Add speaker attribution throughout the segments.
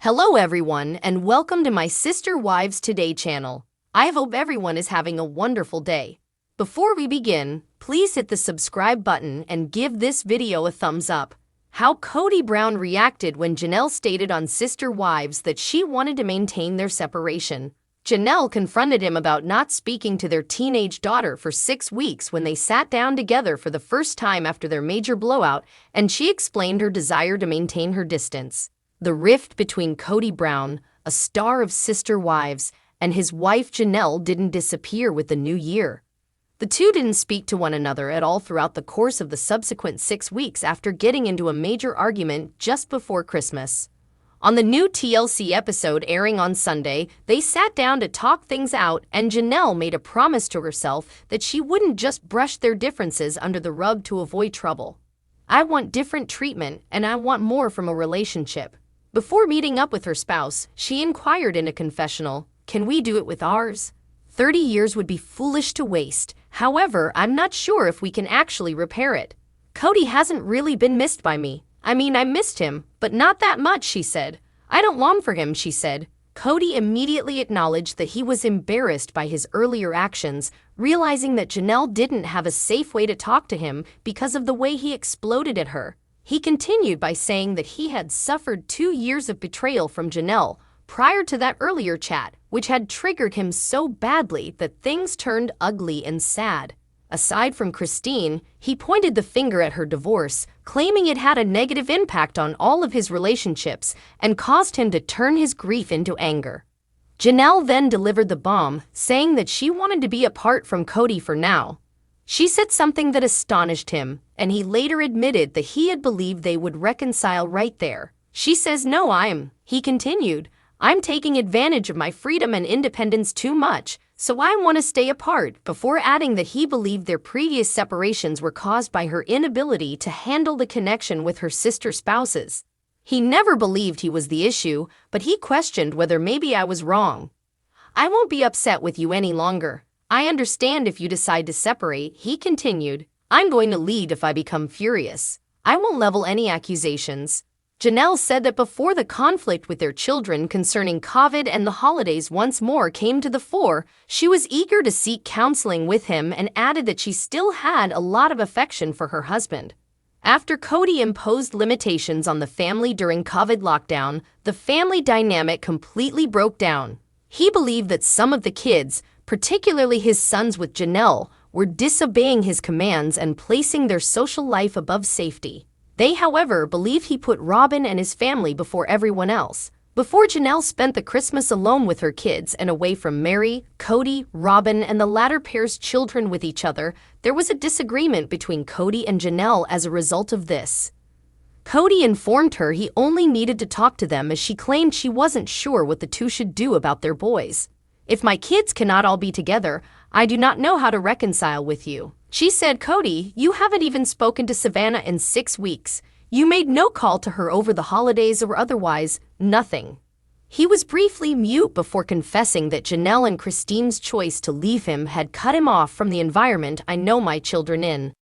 Speaker 1: Hello everyone and welcome to my Sister Wives Today channel. I hope everyone is having a wonderful day. Before we begin, please hit the subscribe button and give this video a thumbs up. How Kody Brown reacted when Janelle stated on Sister Wives that she wanted to maintain their separation. Janelle confronted him about not speaking to their teenage daughter for 6 weeks when they sat down together for the first time after their major blowout, and she explained her desire to maintain her distance. The rift between Kody Brown, a star of Sister Wives, and his wife Janelle didn't disappear with the new year. The two didn't speak to one another at all throughout the course of the subsequent 6 weeks after getting into a major argument just before Christmas. On the new TLC episode airing on Sunday, they sat down to talk things out, and Janelle made a promise to herself that she wouldn't just brush their differences under the rug to avoid trouble. "I want different treatment, and I want more from a relationship." Before meeting up with her spouse, she inquired in a confessional, "Can we do it with ours? 30 years would be foolish to waste. However, I'm not sure if we can actually repair it. Kody hasn't really been missed by me. I missed him, but not that much," she said. "I don't long for him," she said. Kody immediately acknowledged that he was embarrassed by his earlier actions, realizing that Janelle didn't have a safe way to talk to him because of the way he exploded at her. He continued by saying that he had suffered 2 years of betrayal from Janelle prior to that earlier chat, which had triggered him so badly that things turned ugly and sad. Aside from Christine, he pointed the finger at her divorce, claiming it had a negative impact on all of his relationships and caused him to turn his grief into anger. Janelle then delivered the bomb, saying that she wanted to be apart from Kody for now. She said something that astonished him, and he later admitted that he had believed they would reconcile right there. She says, He continued, "I'm taking advantage of my freedom and independence too much, so I want to stay apart," before adding that he believed their previous separations were caused by her inability to handle the connection with her sister spouses. He never believed he was the issue, but he questioned whether maybe I was wrong. "I won't be upset with you any longer. I understand if you decide to separate," he continued. "I'm going to lead if I become furious. I won't level any accusations." Janelle said that before the conflict with their children concerning COVID and the holidays once more came to the fore, she was eager to seek counseling with him and added that she still had a lot of affection for her husband. After Kody imposed limitations on the family during COVID lockdown, the family dynamic completely broke down. He believed that some of the kids, particularly his sons with Janelle, were disobeying his commands and placing their social life above safety. They, however, believe he put Robin and his family before everyone else. Before Janelle spent the Christmas alone with her kids and away from Mary, Kody, Robin, and the latter pair's children with each other, there was a disagreement between Kody and Janelle as a result of this. Kody informed her he only needed to talk to them as she claimed she wasn't sure what the two should do about their boys. "If my kids cannot all be together, I do not know how to reconcile with you." She said, "Kody, you haven't even spoken to Savannah in 6 weeks. You made no call to her over the holidays or otherwise, nothing." He was briefly mute before confessing that Janelle and Christine's choice to leave him had cut him off from the environment I know my children in.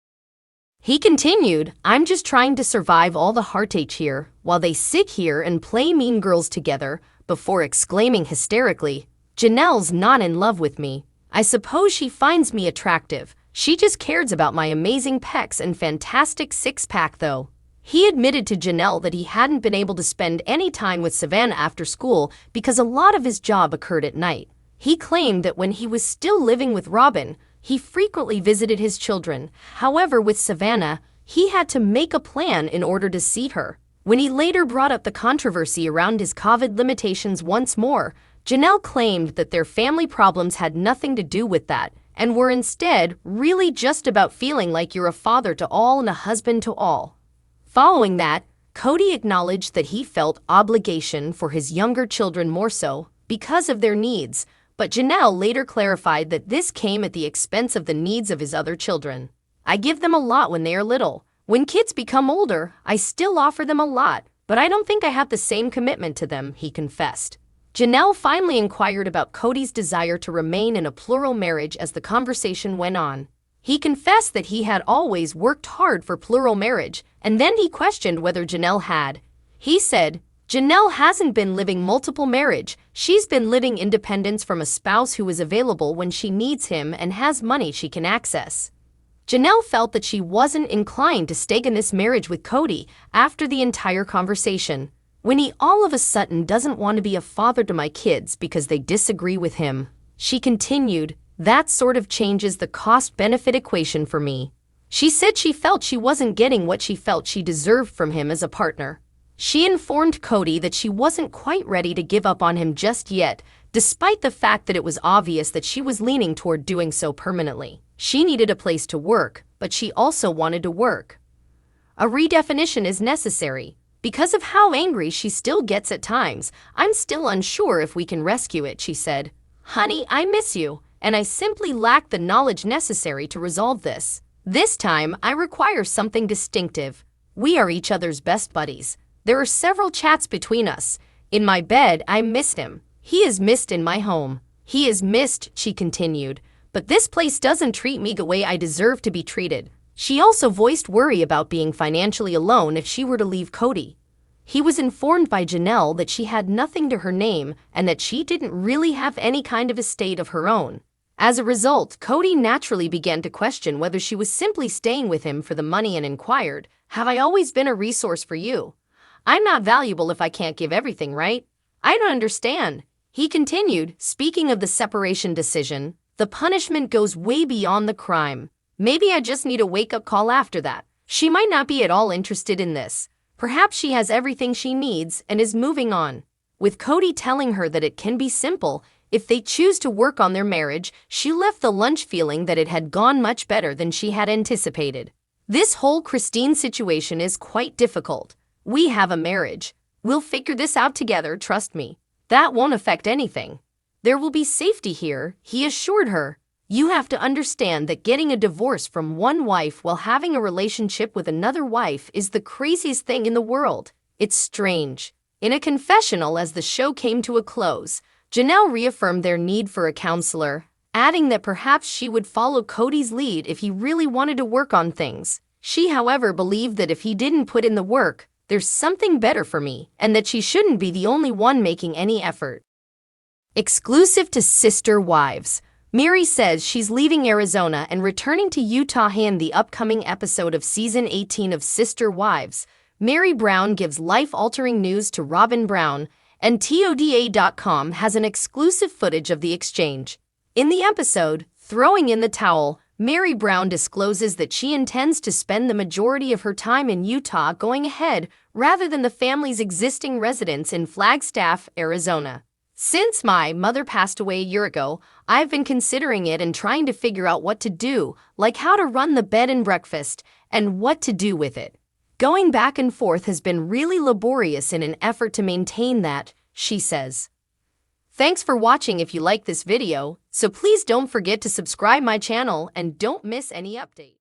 Speaker 1: He continued, "I'm just trying to survive all the heartache here while they sit here and play mean girls together," before exclaiming hysterically, "Janelle's not in love with me. I suppose she finds me attractive. She just cares about my amazing pecs and fantastic six-pack though." He admitted to Janelle that he hadn't been able to spend any time with Savannah after school because a lot of his job occurred at night. He claimed that when he was still living with Robin, he frequently visited his children. However, with Savannah, he had to make a plan in order to see her. When he later brought up the controversy around his COVID limitations once more, Janelle claimed that their family problems had nothing to do with that and were instead really just about feeling like you're a father to all and a husband to all. Following that, Kody acknowledged that he felt obligation for his younger children more so because of their needs, but Janelle later clarified that this came at the expense of the needs of his other children. "I give them a lot when they are little. When kids become older, I still offer them a lot, but I don't think I have the same commitment to them," he confessed. Janelle finally inquired about Kody's desire to remain in a plural marriage as the conversation went on. He confessed that he had always worked hard for plural marriage, and then he questioned whether Janelle had. He said, Janelle hasn't been living multiple marriage, she's been living independence from a spouse who is available when she needs him and has money she can access. Janelle felt that she wasn't inclined to stay in this marriage with Kody after the entire conversation, when he all of a sudden doesn't want to be a father to my kids because they disagree with him. She continued, "That sort of changes the cost-benefit equation for me." She said she felt she wasn't getting what she felt she deserved from him as a partner. She informed Kody that she wasn't quite ready to give up on him just yet, despite the fact that it was obvious that she was leaning toward doing so permanently. She needed a place to work, but she also wanted to work. A redefinition is necessary. Because of how angry she still gets at times, I'm still unsure if we can rescue it, she said. "Honey, I miss you, and I simply lack the knowledge necessary to resolve this. This time, I require something distinctive. We are each other's best buddies. There are several chats between us. In my bed, I missed him. He is missed in my home. He is missed," she continued. "But this place doesn't treat me the way I deserve to be treated." She also voiced worry about being financially alone if she were to leave Kody. He was informed by Janelle that she had nothing to her name and that she didn't really have any kind of estate of her own. As a result, Kody naturally began to question whether she was simply staying with him for the money and inquired, "Have I always been a resource for you? I'm not valuable if I can't give everything, right? I don't understand." He continued, "Speaking of the separation decision, the punishment goes way beyond the crime. Maybe I just need a wake-up call after that. She might not be at all interested in this. Perhaps she has everything she needs and is moving on." With Kody telling her that it can be simple if they choose to work on their marriage, she left the lunch feeling that it had gone much better than she had anticipated. "This whole Christine situation is quite difficult. We have a marriage. We'll figure this out together, trust me. That won't affect anything. There will be safety here," he assured her. "You have to understand that getting a divorce from one wife while having a relationship with another wife is the craziest thing in the world. It's strange." In a confessional as the show came to a close, Janelle reaffirmed their need for a counselor, adding that perhaps she would follow Kody's lead if he really wanted to work on things. She, however, believed that if he didn't put in the work, "There's something better for me," and that she shouldn't be the only one making any effort. Exclusive to Sister Wives. Mary says she's leaving Arizona and returning to Utah in the upcoming episode of Season 18 of Sister Wives. Mary Brown gives life-altering news to Robin Brown, and TODA.com has an exclusive footage of the exchange. In the episode, Throwing in the Towel, Mary Brown discloses that she intends to spend the majority of her time in Utah going ahead rather than the family's existing residence in Flagstaff, Arizona. "Since my mother passed away a year ago, I've been considering it and trying to figure out what to do, like how to run the bed and breakfast, and what to do with it. Going back and forth has been really laborious in an effort to maintain that," she says. Thanks for watching. If you like this video, so please don't forget to subscribe my channel and don't miss any update.